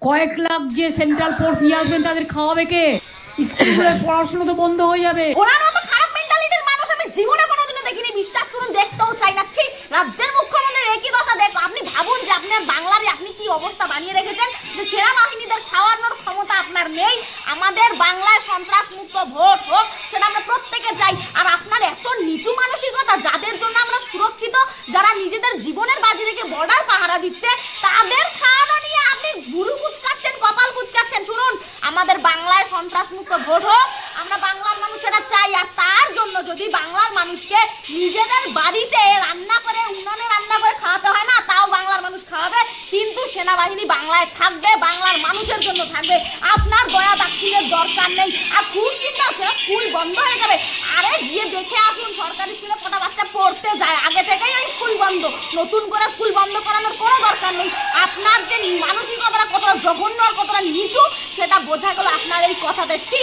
কয়েক লাখ যে central force নিয়ে আসবেন তাদের খাওয়াবে কে? স্কুলের পড়াশোনা তো বন্ধ হয়ে যাবে। ওনার মতো খারাপ মেন্টালিটির মানুষ আমি জীবনে কোনোদিনও দেখিনি, বিশ্বাস করুন, দেখতেও চাই না। ছি, রাজ্যের মুখ্যমন্ত্রীর একই দশা। দেখো, আপনি ভাবুন যে আপনার বাংলারই আপনি কি অবস্থা বানিয়ে রেখেছেন, যে সেনাবাহিনীদের খাওয়ানোর ক্ষমতা আপনার নেই। আমাদের বাংলায় সন্ত্রাস মুক্ত ভোট হোক, সেটা আমরা প্রত্যেকে চাই। আর আপনার এত নিচু মানসিকতা, যাদের জন্য আমরা সুরক্ষিত, যারা নিজেদের জীবনের বাজি রেখে বর্ডার পাহারা দিচ্ছে, তাদের খাওয়ানো নিয়ে আপনি গুরু কুচকাচ্ছেন, কপাল কুচকাচ্ছেন। শুনুন, আমাদের বাংলায় সন্ত্রাস মুক্ত ভোট হোক, আমরা বাংলার মানুষেরা চাই। আর তার জন্য যদি বাংলার মানুষকে নিজেদের বাড়িতে রান্না করে, উনানে রান্না করে খাওয়াতে হয় না, তাও বাংলার মানুষ খাওয়াবে। কিন্তু সেনাবাহিনী বাংলায় থাকবে, বাংলার মানুষের জন্য থাকবে। আপনার দয়া দাক্ষিণের দরকার নেই। আর খুব চিন্তা হচ্ছে স্কুল বন্ধ হয়ে যাবে। আরে গিয়ে দেখে আসুন, সরকারি স্কুলে কটা বাচ্চা পড়তে যায়, আগে থেকেই ওই স্কুল বন্ধ। নতুন করে স্কুল বন্ধ করানোর কোনো দরকার নেই। আপনার যে মানসিকতাটা কতটা জঘন্য আর কতটা নিচু, সেটা বোঝা গেল আপনার এই কথা দেখছি।